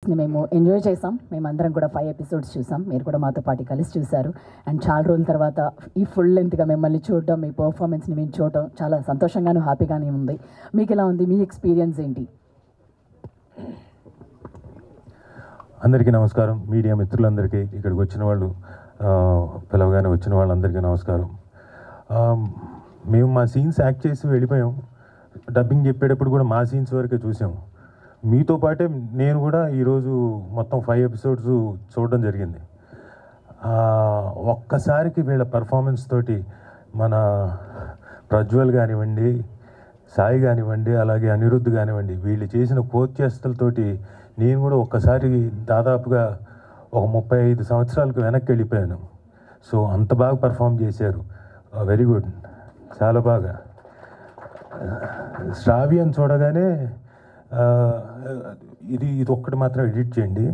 ఎపిసోడ్స్ని మేము ఎంజాయ్ చేసాం. మేమందరం కూడా 5 ఎపిసోడ్స్ చూసాం. మీరు కూడా మాతో పాటు కలిసి చూశారు. అండ్ చాలా రోజుల తర్వాత ఈ ఫుల్ లెంత్గా మిమ్మల్ని చూడడం, మీ పర్ఫార్మెన్స్ని మేము చూడడం చాలా సంతోషంగాను హ్యాపీగానే ఉంది. మీకు ఎలా ఉంది? మీ ఎక్స్పీరియన్స్ ఏంటి? అందరికీ నమస్కారం. మీడియా మిత్రులందరికీ, ఇక్కడికి వచ్చిన వాళ్ళు, పిలవగానే వచ్చిన వాళ్ళందరికీ నమస్కారం. మేము మా సీన్స్ యాక్ట్ చేసి వెళ్ళిపోయాం. డబ్బింగ్ చెప్పేటప్పుడు కూడా మా సీన్స్ వరకే చూసాం. మీతో పాటే నేను కూడా ఈరోజు మొత్తం 5 ఎపిసోడ్స్ చూడడం జరిగింది. ఒక్కసారికి వీళ్ళ పర్ఫార్మెన్స్ తోటి మన ప్రజ్వల్ కానివ్వండి, సాయి కానివ్వండి, అలాగే అనిరుద్ధ్ కానివ్వండి, వీళ్ళు చేసిన కోచేష్టలతోటి నేను కూడా ఒక్కసారి దాదాపుగా ఒక 35 సంవత్సరాలకు వెనక్కి వెళ్ళిపోయాను. సో అంత బాగా పర్ఫామ్ చేశారు. వెరీ గుడ్, చాలా బాగా. శ్రావ్యం చూడగానే ఇది ఒక్కటి మాత్రం ఎడిట్ చేయండి.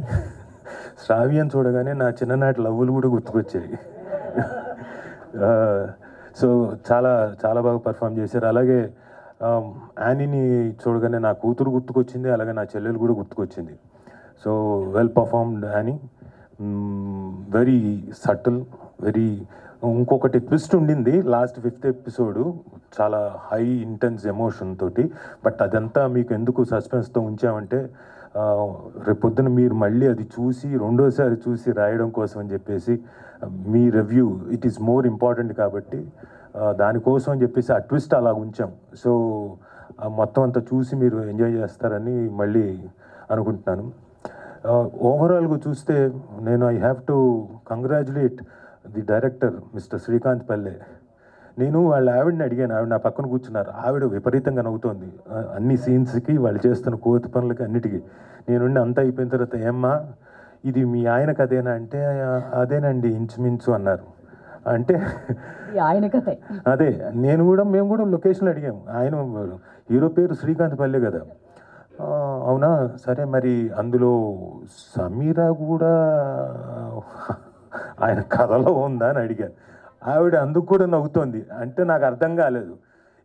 శ్రావ్యం చూడగానే నా చిన్ననాటి లవ్వులు కూడా గుర్తుకొచ్చాయి. సో చాలా చాలా బాగా పర్ఫామ్ చేశారు. అలాగే యానీని చూడగానే నా కూతురు గుర్తుకొచ్చింది, అలాగే నా చెల్లెలు కూడా గుర్తుకొచ్చింది. So well performed Annie, very subtle, very. ఇంకొకటి ట్విస్ట్ ఉండింది లాస్ట్ 5th ఎపిసోడ్, చాలా హై ఇంటెన్స్ ఎమోషన్ తోటి. బట్ అదంతా మీకు ఎందుకు సస్పెన్స్తో ఉంచామంటే రేపొద్దున మీరు మళ్ళీ అది చూసి రెండోసారి చూసి రాయడం కోసం అని చెప్పేసి, మీ review it is more important కాబట్టి దానికోసం అని చెప్పేసి ఆ ట్విస్ట్ అలా ఉంచాం. సో మొత్తం అంతా చూసి మీరు ఎంజాయ్ చేస్తారని మళ్ళీ అనుకుంటున్నాను. ఓవరాల్గా చూస్తే నేను I have to congratulate the director mister Srikanth పల్లె. నేను వాళ్ళ ఆవిడని అడిగాను, ఆవిడ నా పక్కన కూర్చున్నారు. ఆవిడ విపరీతంగా నవ్వుతోంది అన్ని సీన్స్కి, వాళ్ళు చేస్తున్న కోతి పనులకి అన్నిటికీ. నేనుండి అంతా అయిపోయిన తర్వాత, ఏమ్మా ఇది మీ ఆయన కథేనా అంటే, అదేనండి ఇంచుమించు అన్నారు. అంటే ఆయన కథే అదే. మేము కూడా లొకేషన్లో అడిగాము. ఆయన హీరో పేరు శ్రీకాంత్ పల్లె కదా. అవునా, సరే మరి అందులో సమీరా కూడా ఆయన కథలో ఉందా అని అడిగాను. ఆవిడ అందుకు కూడా నవ్వుతోంది. అంటే నాకు అర్థం కాలేదు,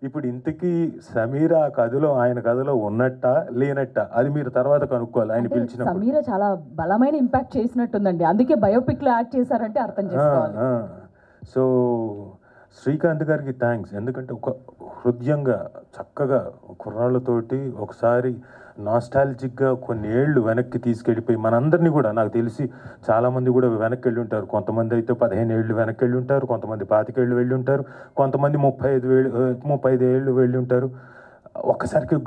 ఇప్పుడు ఇంతకీ సమీరా కథలో, ఆయన కథలో ఉన్నట్ట లేనట్ట, అది మీరు తర్వాత కనుక్కోవాలి ఆయన పిలిచినప్పుడు. సమీరా చాలా బలమైన ఇంపాక్ట్ చేసినట్టుందండి, అందుకే బయోపిక్లో యాడ్ చేశారంటే అర్థం చేసుకోవాలి. సో శ్రీకాంత్ గారికి థ్యాంక్స్. ఎందుకంటే ఒక హృదయంగా చక్కగా కుర్రాళ్ళతోటి ఒకసారి నాస్టాలజిక్గా కొన్ని ఏళ్ళు వెనక్కి తీసుకెళ్ళిపోయి మనందరినీ కూడా, నాకు తెలిసి చాలామంది కూడా వెనక్కి వెళ్ళి ఉంటారు. కొంతమంది అయితే 15 ఏళ్ళు వెనక్కి వెళ్ళి ఉంటారు, కొంతమంది 25 ఏళ్ళు వెళ్ళి ఉంటారు, కొంతమంది 35 ఏళ్ళు వెళ్ళి ఉంటారు. ఒక్కసారికి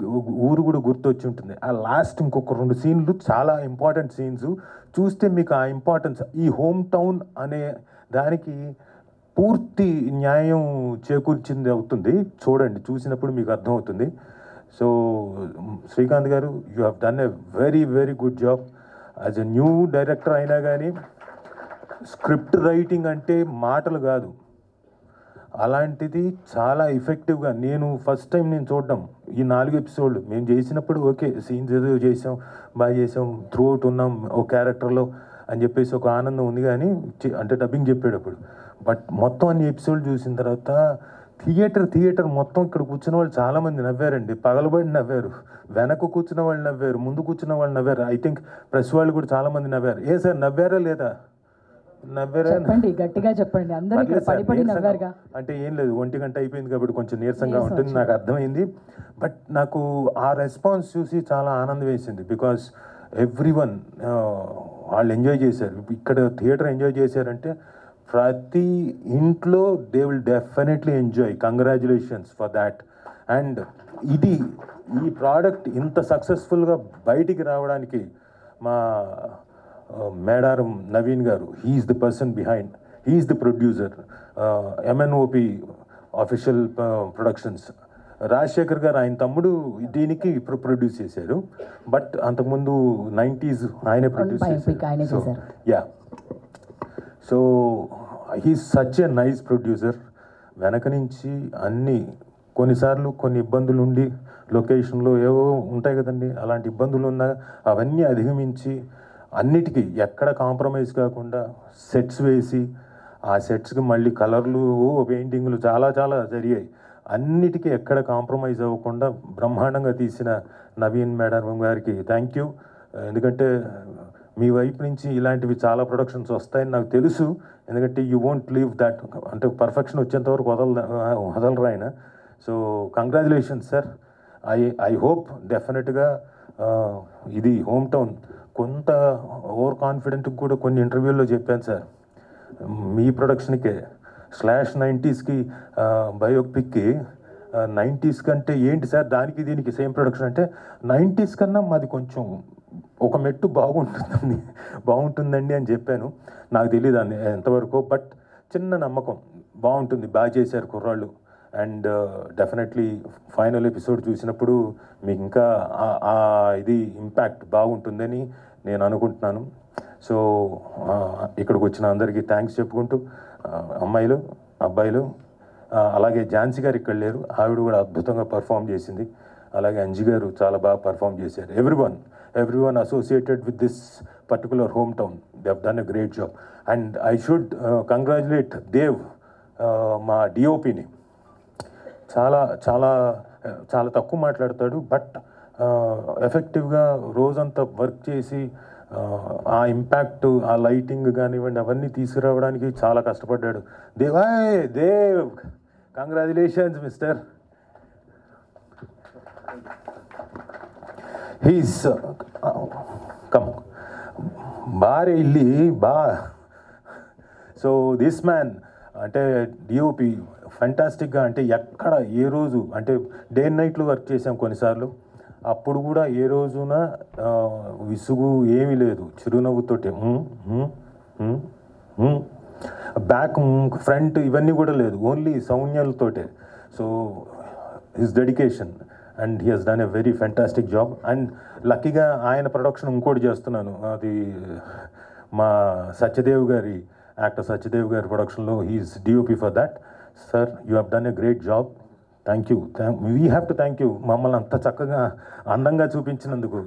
ఊరు కూడా గుర్తొచ్చి ఉంటుంది. ఆ లాస్ట్ ఇంకొక 2 సీన్లు చాలా ఇంపార్టెంట్ సీన్స్ చూస్తే మీకు ఆ ఇంపార్టెన్స్, ఈ హోమ్ టౌన్ అనే దానికి పూర్తి న్యాయం చేకూర్చింది అవుతుంది. చూడండి, చూసినప్పుడు మీకు అర్థమవుతుంది. సో శ్రీకాంత్ గారు, you have done a very very good job. As a new director అయినా కానీ స్క్రిప్ట్ రైటింగ్ అంటే మాటలు కాదు, అలాంటిది చాలా ఎఫెక్టివ్గా. నేను ఫస్ట్ టైం నేను చూడడం ఈ 4 ఎపిసోడ్లు మేము చేసినప్పుడు, ఓకే సీన్స్ ఏదో చేసాం, బాగా చేసాం, త్రూ అవుట్ ఉన్నాం ఒక క్యారెక్టర్లో అని చెప్పేసి ఒక ఆనందం ఉంది. కానీ అంటే డబ్బింగ్ చెప్పేటప్పుడు, బట్ మొత్తం అన్ని ఎపిసోడ్లు చూసిన తర్వాత థియేటర్ మొత్తం ఇక్కడ కూర్చున్న వాళ్ళు చాలామంది నవ్వారండి, పగలబడి నవ్వారు, వెనక కూర్చున్న వాళ్ళు నవ్వారు, ముందు కూర్చున్న వాళ్ళు నవ్వారు. ఐ థింక్ ప్రెస్ వాళ్ళు కూడా చాలామంది నవ్వారు. ఏ సార్ నవ్వారా లేదా? నవ్వారా? గట్టిగా చెప్పండి. అంటే ఏం లేదు, 1 గంట అయిపోయింది కాబట్టి కొంచెం నీరసంగా ఉంటుంది, నాకు అర్థమైంది. బట్ నాకు ఆ రెస్పాన్స్ చూసి చాలా ఆనందం వేసింది. బికాస్ ఎవ్రీవన్ వాళ్ళు ఎంజాయ్ చేశారు. ఇక్కడ థియేటర్ ఎంజాయ్ చేశారంటే ప్రతి ఇంట్లో they will definitely enjoy. Congratulations for that. And ఈ ప్రోడక్ట్ ఇంత సక్సెస్ఫుల్గా బయటికి రావడానికి మా Medaram Naveen garu, he's the person behind, he's the producer. MNOP official productions, Rajasekhar garu ఆయన తమ్ముడు దీనికి ప్రొడ్యూస్ చేశారు. బట్ అంతకుముందు 90s ఆయనే ప్రొడ్యూస్ చేశారు. Yeah, so he's such a nice producer. వెనక నుంచి అన్నీ, కొన్నిసార్లు కొన్ని ఇబ్బందులు ఉండి లొకేషన్లో ఏవో ఉంటాయి కదండి, అలాంటి ఇబ్బందులు ఉన్నా అవన్నీ అధిగమించి అన్నిటికీ ఎక్కడ కాంప్రమైజ్ కాకుండా సెట్స్ వేసి, ఆ సెట్స్కి మళ్ళీ కలర్లు, పెయింటింగ్లు చాలా చాలా జరిగాయి. అన్నిటికీ ఎక్కడ కాంప్రమైజ్ అవ్వకుండా బ్రహ్మాండంగా తీసిన నవీన్ మేడం గారికి థ్యాంక్ యూ. ఎందుకంటే మీ వైపు నుంచి ఇలాంటివి చాలా ప్రొడక్షన్స్ వస్తాయని నాకు తెలుసు. ఎందుకంటే యూ వోంట్ లీవ్ దట్, అంటే పర్ఫెక్షన్ వచ్చేంత వరకు వదలరు ఆయన. So congratulations sir. I hope డెఫినెట్గా ఇది హోమ్ టౌన్. కొంత ఓవర్ కాన్ఫిడెంట్ కూడా కొన్ని ఇంటర్వ్యూల్లో చెప్పాను సార్, మీ ప్రొడక్షన్కే /90s బయోపిక్కి 90s కంటే ఏంటి సార్ దానికి దీనికి సేమ్ ప్రొడక్షన్ అంటే 90s కన్నా మాది కొంచెం ఒక మెట్టు బాగుంటుందండి అని చెప్పాను. నాకు తెలియదు అని ఎంతవరకు, బట్ చిన్న నమ్మకం బాగుంటుంది, బాగా చేశారు కుర్రాళ్ళు. అండ్ డెఫినెట్లీ ఫైనల్ ఎపిసోడ్ చూసినప్పుడు మీకు ఇంకా ఇది ఇంపాక్ట్ బాగుంటుందని నేను అనుకుంటున్నాను. సో ఇక్కడికి వచ్చిన అందరికీ థ్యాంక్స్ చెప్పుకుంటూ, అమ్మాయిలు అబ్బాయిలు, అలాగే ఝాన్సీ గారు ఇక్కడ లేరు, ఆవిడ కూడా అద్భుతంగా పర్ఫామ్ చేసింది. అలాగే అంజి గారు చాలా బాగా పర్ఫామ్ చేశారు. Everyone associated with this particular home town, they have done a great job. And I should congratulate Dev, మా డిఓపిని. చాలా చాలా చాలా తక్కువ మాట్లాడతాడు, బట్ ఎఫెక్టివ్గా రోజంతా వర్క్ చేసి ఆ ఇంపాక్ట్, ఆ లైటింగ్ కానివ్వండి అవన్నీ తీసుకురావడానికి చాలా కష్టపడ్డాడు. Dev congratulations mister. He's come బారే ఇల్లి బా. సో దిస్ మ్యాన్ అంటే డిఓపి ఫెంటాస్టిక్గా, అంటే ఎక్కడ ఏ రోజు అంటే డే అండ్ నైట్లు వర్క్ చేసాం కొన్నిసార్లు, అప్పుడు కూడా ఏ రోజున విసుగు ఏమీ లేదు, చిరునవ్వుతోటి బ్యాక్ ఫ్రంట్ ఇవన్నీ కూడా లేదు, ఓన్లీ సౌజ్ఞలతోటే. So his dedication and he has done a very fantastic job. And లక్కీగా ఆయన ప్రొడక్షన్ ఇంకోటి చేస్తున్నాను, అది మా సత్యదేవ్ గారి, యాక్టర్ సత్యదేవ్ గారి ప్రొడక్షన్లో he is DOP for that. Sir you have done a great job. Thank you. We have to thank you మమ్మల్ని అంత చక్కగా అందంగా చూపించినందుకు.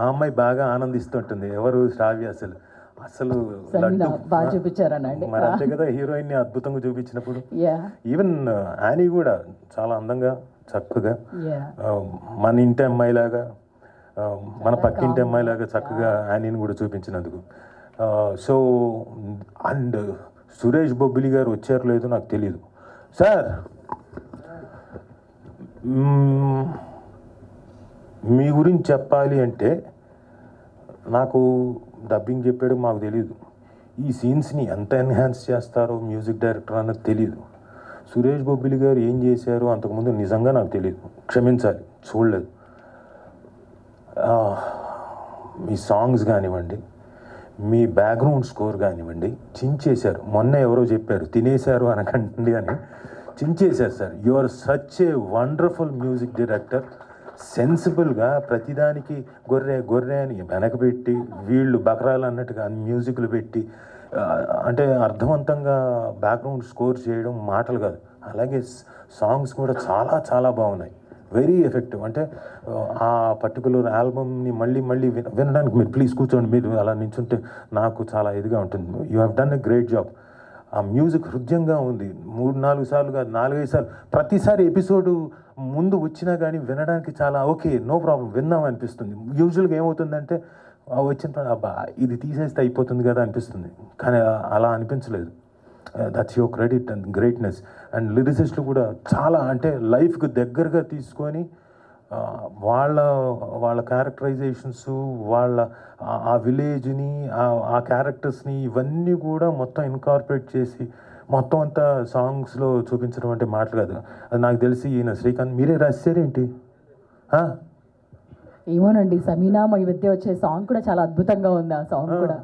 ఆ అమ్మాయి బాగా ఆనందిస్తుంటుంది, ఎవరు శ్రావ్య, అసలు లడ్డు బాగా చూపించారనండి. మరి అంతే కదా, హీరోయిన్ని అద్భుతంగా చూపించినప్పుడు. ఈవెన్ యానీ కూడా చాలా అందంగా చక్కగా, మన ఇంటి అమ్మాయిలాగా, మన పక్కింటి అమ్మాయిలాగా చక్కగా యానీని కూడా చూపించినందుకు. సో అండ్ సురేష్ బొబ్బిలి గారు వచ్చారు లేదో నాకు తెలియదు. సార్ మీ గురించి చెప్పాలి అంటే, నాకు డబ్బింగ్ చెప్పాడు మాకు తెలియదు, ఈ సీన్స్ని ఎంత ఎన్హాన్స్ చేస్తారో మ్యూజిక్ డైరెక్టర్ అన్నది తెలియదు. సురేష్ బొబ్బిలి గారు ఏం చేశారో అంతకుముందు నిజంగా నాకు తెలియదు, క్షమించాలి, చూడలేదు. మీ సాంగ్స్ కానివ్వండి, మీ బ్యాక్గ్రౌండ్ స్కోర్ కానివ్వండి, చించేశారు. మొన్న ఎవరో చెప్పారు తినేశారు అనకండి అని, చించేశారు sir. You are such a wonderful music director. సెన్సిబుల్గా ప్రతిదానికి గొర్రె అని వెనకబెట్టి, వీళ్ళు బకరాలు అన్నట్టుగా మ్యూజిక్లు పెట్టి, అంటే అర్థవంతంగా బ్యాక్గ్రౌండ్ స్కోర్ చేయడం మాటలు కాదు. అలాగే సాంగ్స్ కూడా చాలా చాలా బాగున్నాయి, వెరీ ఎఫెక్టివ్. అంటే ఆ పర్టికులర్ ఆల్బమ్ని మళ్ళీ వినడానికి మీరు ప్లీజ్ కూర్చోండి, మీరు అలా నించుంటే నాకు చాలా ఇదిగా ఉంటుంది. You have done a great job. ఆ మ్యూజిక్ హృదయంగా ఉంది. 3-4 సార్లు కాదు, 4-5 సార్లు, ప్రతిసారి ఎపిసోడు ముందు వచ్చినా కానీ వినడానికి చాలా ఓకే, నో ప్రాబ్లం, విందాం అనిపిస్తుంది. యూజువల్గా ఏమవుతుందంటే వచ్చిన అబ్బా ఇది తీసేస్తే అయిపోతుంది కదా అనిపిస్తుంది, కానీ అలా అనిపించలేదు. That's your credit and greatness. And లిరిసిస్టులు కూడా చాలా, అంటే లైఫ్కి దగ్గరగా తీసుకొని వాళ్ళ క్యారెక్టరైజేషన్స్, వాళ్ళ ఆ విలేజ్ని, ఆ క్యారెక్టర్స్ని, ఇవన్నీ కూడా మొత్తం ఇన్కార్పొరేట్ చేసి మొత్తం అంతా సాంగ్స్లో చూపించడం అంటే మాటలు కాదు. అది నాకు తెలిసి ఈయన శ్రీకాంత్ మీరే రాశారేంటి? ఏమోనండి, సమీనా మా మధ్య వచ్చే సాంగ్ కూడా చాలా అద్భుతంగా ఉంది. ఆ సాంగ్ కూడా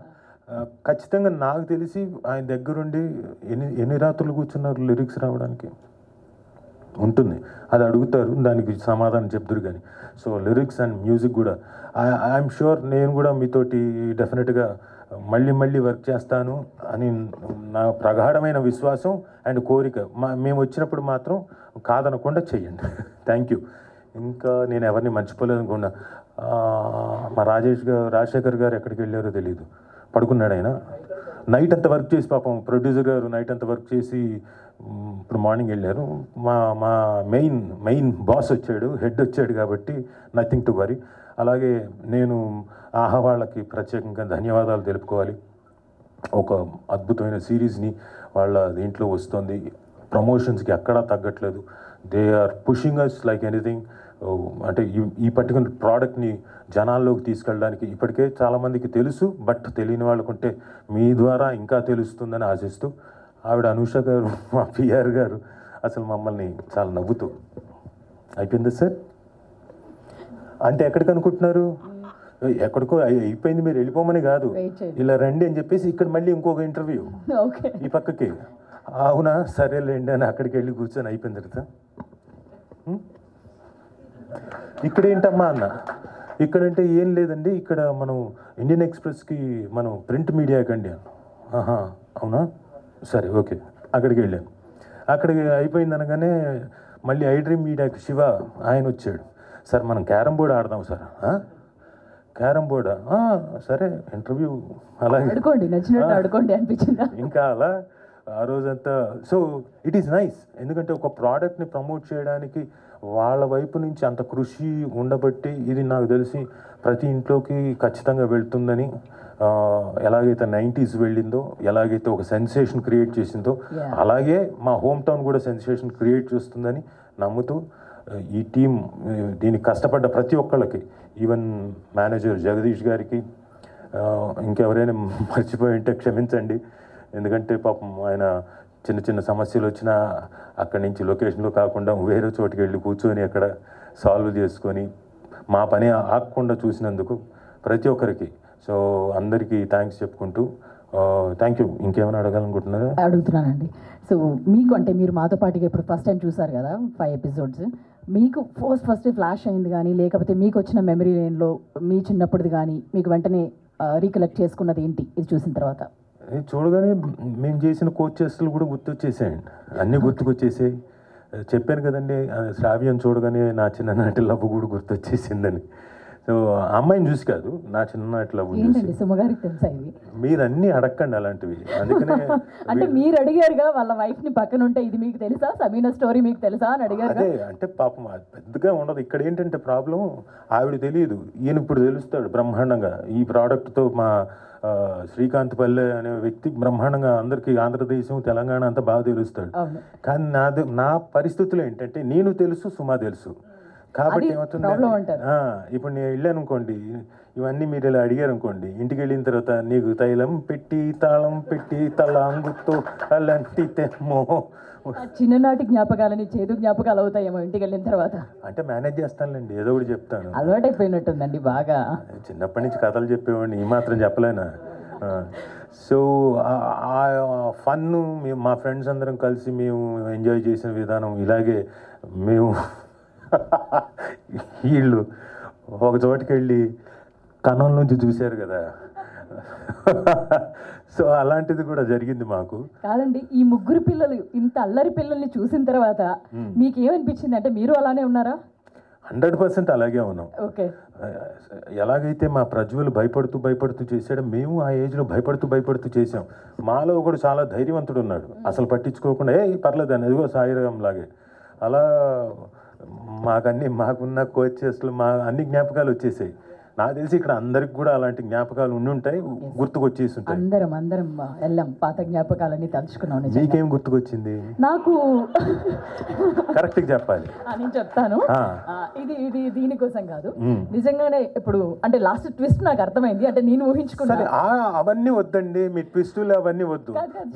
ఖచ్చితంగా నాకు తెలిసి ఆయన దగ్గరుండి ఎన్ని రాత్రులు కూర్చున్నారు లిరిక్స్ రావడానికి ఉంటుంది. అది అడుగుతారు, దానికి సమాధానం చెప్తారు. కానీ సో లిరిక్స్ అండ్ మ్యూజిక్ కూడా ఐఎమ్ షూర్ నేను కూడా మీతోటి డెఫినెట్గా మళ్ళీ వర్క్ చేస్తాను అని నా ప్రగాఢమైన విశ్వాసం అండ్ కోరిక. మేము వచ్చినప్పుడు మాత్రం కాదనకుండా చెయ్యండి. Thank you. ఇంకా నేను ఎవరిని మర్చిపోలేదు అనుకున్నా. మా రాజశేఖర్ గారు ఎక్కడికి వెళ్ళారో తెలియదు, పడుకున్నాడు ఆయన. నైట్ అంతా వర్క్ చేసి, పాపం ప్రొడ్యూసర్ గారు నైట్ అంతా వర్క్ చేసి ఇప్పుడు మార్నింగ్ వెళ్ళారు. మా మెయిన్ బాస్ వచ్చాడు, హెడ్ వచ్చాడు, కాబట్టి నథింగ్ టు వరీ. అలాగే నేను ఆహా వాళ్ళకి ప్రత్యేకంగా ధన్యవాదాలు తెలుపుకోవాలి. ఒక అద్భుతమైన సిరీస్ని వాళ్ళ దీంట్లో వస్తుంది, ప్రమోషన్స్కి ఎక్కడా తగ్గట్లేదు. They are pushing us like anything. అంటే ఈ పర్టికులర్ ప్రోడక్ట్ని జనాల్లోకి తీసుకెళ్ళడానికి ఇప్పటికే చాలామందికి తెలుసు, బట్ తెలియని వాళ్ళకుంటే మీ ద్వారా ఇంకా తెలుస్తుందని ఆశిస్తూ, ఆవిడ అనూష గారు, మా పిఆర్ గారు అసలు మమ్మల్ని చాలా నవ్వుతూ అయిపోయింది సార్ అంటే ఎక్కడికి అనుకుంటున్నారు, ఎక్కడికో అయిపోయింది మీరు వెళ్ళిపోమని కాదు, ఇలా రండి అని చెప్పేసి ఇక్కడ మళ్ళీ ఇంకొక ఇంటర్వ్యూ ఈ పక్కకి. అవునా సరేలేండి అని అక్కడికి వెళ్ళి కూర్చొని అయిపోయింది తర్వాత ఇక్కడ ఏంటమ్మా అన్న, ఇక్కడంటే ఏం లేదండి, ఇక్కడ మనం ఇండియన్ ఎక్స్ప్రెస్కి మనం ప్రింట్ మీడియా కండి. ఆహా అవునా సరే ఓకే. అక్కడికి వెళ్ళాను. అక్కడికి అయిపోయింది అనగానే మళ్ళీ ఐడ్రీమ్ మీడియాకి శివ ఆయన వచ్చాడు. సార్ మనం క్యారమ్ బోర్డ్ ఆడదాం సార్. క్యారమ్ బోర్డా, సరే ఇంటర్వ్యూ అలాగే ఆడుకోండి, నచ్చినట్టు ఆడుకోండి అనిపించిందా ఇంకా అలా ఆ రోజంతా. సో ఇట్ ఈస్ నైస్, ఎందుకంటే ఒక ప్రోడక్ట్ని ప్రమోట్ చేయడానికి వాళ్ళ వైపు నుంచి అంత కృషి ఉండబట్టి ఇది నాకు తెలిసి ప్రతి ఇంట్లోకి ఖచ్చితంగా వెళ్తుందని. ఎలాగైతే 90s వెళ్ళిందో, ఎలాగైతే ఒక సెన్సేషన్ క్రియేట్ చేసిందో, అలాగే మా హోమ్ టౌన్ కూడా సెన్సేషన్ క్రియేట్ చేస్తుందని నమ్ముతూ ఈ టీం దీనికి కష్టపడ్డ ప్రతి ఒక్కళ్ళకి, ఈవెన్ మేనేజర్ జగదీష్ గారికి, ఇంకెవరైనా మర్చిపోయి ఉంటే క్షమించండి, ఎందుకంటే పాపం ఆయన చిన్న చిన్న సమస్యలు వచ్చినా అక్కడి నుంచి లొకేషన్లో కాకుండా వేరే చోటుకి వెళ్ళి కూర్చొని అక్కడ సాల్వ్ చేసుకొని మా పని ఆగకుండా చూసినందుకు ప్రతి ఒక్కరికి, సో అందరికీ థ్యాంక్స్ చెప్పుకుంటూ థ్యాంక్ యూ. ఇంకేమైనా అడగాలనుకుంటున్నారా? అడుగుతున్నానండి. సో మీకు అంటే మీరు మాతో పాటుగా ఇప్పుడు ఫస్ట్ టైం చూసారు కదా 5 ఎపిసోడ్స్, మీకు ఫస్ట్ ఫ్లాష్ అయింది కానీ, లేకపోతే మీకు వచ్చిన మెమరీ లేన్లో మీ చిన్నప్పటిది కానీ మీకు వెంటనే రీకలెక్ట్ చేసుకున్నది ఏంటి ఇది చూసిన తర్వాత? చూడగానే మేము చేసిన కోచెస్లు కూడా గుర్తొచ్చేసాయండి, అన్నీ గుర్తుకొచ్చేసాయి. చెప్పాను కదండి, శ్రావ్యం చూడగానే నా చిన్ననాటి లవ్ కూడా గుర్తొచ్చేసిందని. సో అమ్మాయిని చూసి కాదు, నా చిన్ననాటి లవ్ చూసి. సుమగారికి తెలుసా ఇది? మీరు అన్నీ అడగండి అలాంటివి, అందుకనే అంటే మీరు అడిగారుగా వాళ్ళ వైఫ్ని పక్కన ఉంటే ఇది మీకు తెలుసా, సమీనా స్టోరీ మీకు తెలుసా అని అడిగారు. అదే అంటే పాపం పెద్దగా ఉండదు. ఇక్కడ ఏంటంటే ప్రాబ్లం, ఆవిడ తెలియదు, ఈయన ఇప్పుడు తెలుస్తాడు బ్రహ్మాండంగా. ఈ ప్రోడక్ట్తో మా శ్రీకాంత్ పల్లె అనే వ్యక్తి బ్రహ్మాండంగా అందరికీ ఆంధ్రదేశం తెలంగాణ అంతా బాగా తెలుస్తాడు. కానీ నా పరిస్థితులు ఏంటంటే నేను తెలుసు, సుమా తెలుసు, కాబట్టి ఏమవుతుంది, ఇప్పుడు నేను వెళ్ళాను అనుకోండి, ఇవన్నీ మీరు ఇలా అడిగారు అనుకోండి, ఇంటికి వెళ్ళిన తర్వాత నీకు తైలం పెట్టి తాళం పెట్టి తలాంగుతో అలాంటి తెమ్మో, చిన్ననాటి జ్ఞాపకాలని చేదు జ్ఞాపకాలు అవుతాయేమో ఇంటికి వెళ్ళిన తర్వాత. అంటే మేనేజ్ చేస్తానులేండి, ఏదో ఒకటి చెప్తాను. అలవాటైపోయినట్టుందండి బాగా. చిన్నప్పటి నుంచి కథలు చెప్పేవాడిని, ఈ మాత్రం చెప్పలేనా? సో ఆ ఫన్ను మేము మా ఫ్రెండ్స్ అందరం కలిసి మేము ఎంజాయ్ చేసిన విధానం ఇలాగే. మేము వీళ్ళు ఒక చోటుకి వెళ్ళి కన్నం నుంచి చూశారు కదా, సో అలాంటిది కూడా జరిగింది మాకు. కాదండి, ఈ ముగ్గురు పిల్లలు ఇంత అల్లరి పిల్లల్ని చూసిన తర్వాత మీకు ఏమనిపించింది? అంటే మీరు అలానే ఉన్నారా? 100% అలాగే ఉన్నాం. ఓకే. ఎలాగైతే మా ప్రజ్వలు భయపడుతూ చేసాడో, మేము ఆ ఏజ్లో భయపడుతూ చేసాం. మాలో ఒకడు చాలా ధైర్యవంతుడు ఉన్నాడు, అసలు పట్టించుకోకుండా పర్లేదు అని, అదిగో సాయిరాం లాగే. అలా మాకున్న కోచెస్లు మా అన్ని జ్ఞాపకాలు వచ్చేసాయి. నాకు తెలిసి ఇక్కడ అందరికి కూడా అలాంటి జ్ఞాపకాలు ఉండుంటాయి, గుర్తుకొచ్చేసి ఉంటాయి. అందరం వెళ్ళాం, పాత జ్ఞాపకాలన్నీ తలుచుకున్నాం. మీకేం గుర్తుకొచ్చింది? నాకు కరెక్ట్గా చెప్పాలి, నేను చెప్తాను. ఇది దీనికోసం కాదు, నిజంగానే ఇప్పుడు అంటే లాస్ట్ ట్విస్ట్ నాకు అర్థమైంది, అంటే నేను ఊహించుకున్నాను. అవన్నీ వద్దండి, మీ ట్విస్టులు అవన్నీ వద్దు,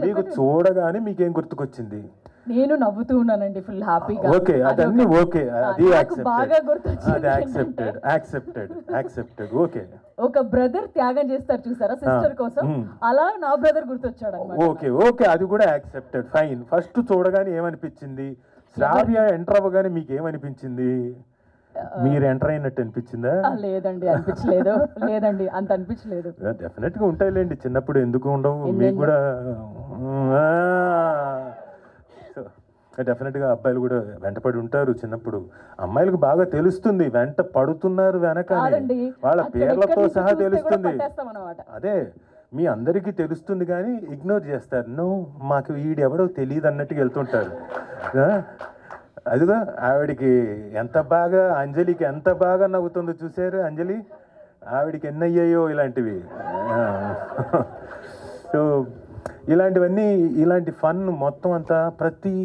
మీకు చూడగానే మీకేం గుర్తుకొచ్చింది? నేను నవ్వుతూ ఉన్నానండి, ఫుల్ హ్యాపీగా. ఓకే, అదన్నీ ఓకే, అది బాగా గుర్తొచ్చింది. యాక్సెప్టెడ్. ఓకే, ఒక బ్రదర్ త్యాగం చేస్తారు చూసారా సిస్టర్ కోసం, అలా నా బ్రదర్ గుర్తొచ్చాడు. ఓకే, అది కూడా యాక్సెప్టెడ్, ఫైన్. ఫస్ట్ చూడగానే ఏమనిపించింది? శ్రావ్య ఎంటర్ అవ్వగానే మీకు ఏమనిపించింది? మీరు ఎంటర్ అయినట్టు అనిపించిందా? లేదండి, అనిపించలేదు. లేదండి, అంత అనిపించలేదు. డెఫినెట్గా ఉంటాయిలేండి, చిన్నప్పుడు ఎందుకు ఉండవు మీకు కూడా. డెఫినెట్గా అబ్బాయిలు కూడా వెంటపడి ఉంటారు చిన్నప్పుడు. అమ్మాయిలకు బాగా తెలుస్తుంది, వెంట పడుతున్నారు వెనక, వాళ్ళ పేర్లతో సహా తెలుస్తుంది. అదే మీ అందరికీ తెలుస్తుంది కానీ ఇగ్నోర్ చేస్తారు. నో, మాకు వీడెవడో తెలియదు అన్నట్టుగా వెళ్తుంటారు. అదిగో ఆవిడికి ఎంత బాగా, అంజలికి ఎంత బాగా నవ్వుతుందో చూసారు. అంజలి ఆవిడికి ఎన్ని అయ్యాయో ఇలాంటివి. సో ఇలాంటివన్నీ, ఇలాంటి ఫన్ మొత్తం అంతా ప్రతి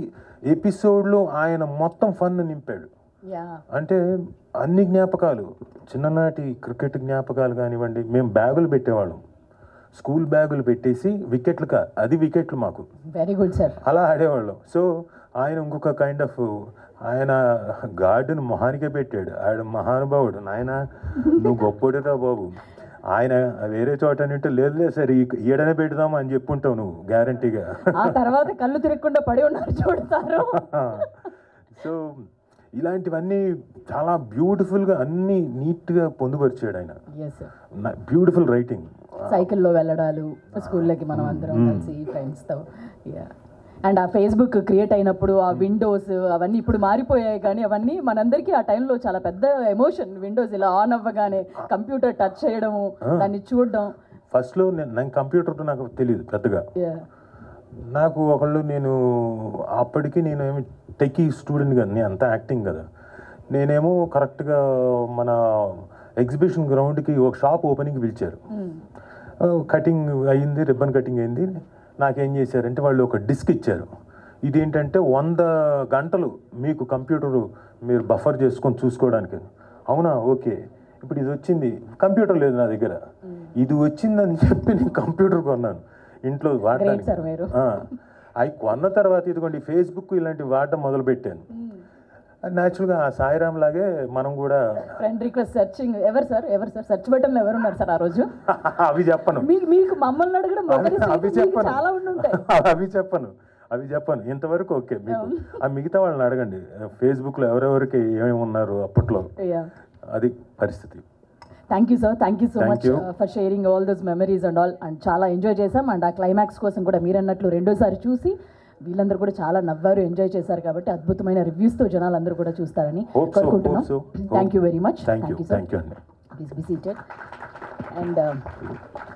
ఎపిసోడ్లో ఆయన మొత్తం ఫన్ నింపాడు. అంటే అన్ని జ్ఞాపకాలు, చిన్ననాటి క్రికెట్ జ్ఞాపకాలు కానివ్వండి. మేము బ్యాగులు పెట్టేవాళ్ళం, స్కూల్ బ్యాగులు పెట్టేసి వికెట్లు, అది వికెట్లు మాకు. Very good sir. అలా ఆడేవాళ్ళం. సో ఆయన ఇంకొక కైండ్ ఆఫ్, ఆయన గార్డును మొహానికే పెట్టాడు. ఆయన మహానుభావుడు. నాయన నువ్వు గొప్పోడురా బాబు. ఆయన వేరే చోట అంటే లేదు సరే ఈడనే పెడదాం అని చెప్పుంటావు నువ్వు గ్యారంటీగా. ఆ తర్వాత కళ్ళు తిరగకుండా పడి ఉన్నారు చూడతారు. సో ఇలాంటివన్నీ చాలా బ్యూటిఫుల్గా అన్నీ నీట్గా పొందుపరిచాడు ఆయన. Beautiful writing. సైకిల్లో వెళ్ళడాలు స్కూల్లోకి మనం అందరం కలిసి ఫ్రెండ్స్తో. అండ్ ఆ ఫేస్బుక్ క్రియేట్ అయినప్పుడు ఆ విండోస్ అవన్నీ ఇప్పుడు మారిపోయాయి, కానీ అవన్నీ మనందరికీ ఆ టైంలో చాలా పెద్ద ఎమోషన్. విండోస్ ఇలా ఆన్ అవ్వగానే కంప్యూటర్ టచ్ చేయడము, దాన్ని చూడడం. ఫస్ట్లో నాకు కంప్యూటర్ నాకు తెలియదు పెద్దగా. నాకు ఒకళ్ళు, నేను అప్పటికి నేనేమి టెకీ స్టూడెంట్ కదా, నేను అంతా యాక్టింగ్ కదా. నేనేమో కరెక్ట్గా మన ఎగ్జిబిషన్ గ్రౌండ్కి ఒక షాప్ ఓపెనింగ్కి పిలిచారు. కటింగ్ అయ్యింది, రిబ్బన్ కటింగ్ అయింది. నాకేం చేశారంటే వాళ్ళు ఒక డిస్క్ ఇచ్చారు. ఇదేంటంటే 100 గంటలు మీకు కంప్యూటరు మీరు బఫర్ చేసుకొని చూసుకోవడానికి. అవునా, ఓకే. ఇప్పుడు ఇది వచ్చింది, కంప్యూటర్ లేదు నా దగ్గర, ఇది వచ్చిందని చెప్పి నేను కంప్యూటర్ కొన్నాను ఇంట్లో వాడడానికి. అవి కొన్న తర్వాత ఇదిగోండి ఫేస్బుక్ ఇలాంటివి వాడటం మొదలుపెట్టాను. న్యాచురల్గా ఆ సాయిరామ్ లాగే మనం కూడా ఫ్రెండ్ రిక్వెస్ట్ సెర్చింగ్. ఎవరు సార్ సెర్చ్ బటన్లో ఎవరు ఉన్నారు సార్ ఆ రోజు? అవి చెప్పను. మీకు మమ్మల్ని అడగడం అవి చెప్పను, చాలా ఉంటాయి. అవి చెప్పను ఇంతవరకు. ఓకే, మీకు ఆ మిగతా వాళ్ళని అడగండి. ఫేస్బుక్లో ఎవరెవరికి ఏమేమి ఉన్నారు అప్పట్లో, అది పరిస్థితి. Thank you sir, thank you so much for sharing all those memories and all. And చాలా ఎంజాయ్ చేసాం. అండ్ ఆ క్లైమాక్స్ కోసం కూడా మీరు అన్నట్లు రెండోసారి చూసి వీళ్ళందరూ కూడా చాలా నవ్వారు, ఎంజాయ్ చేశారు. కాబట్టి అద్భుతమైన రివ్యూస్తో జనాలు అందరూ కూడా చూస్తారని కోరుకుంటున్నాం. Thank you very much. Thank you sir. Please be seated. And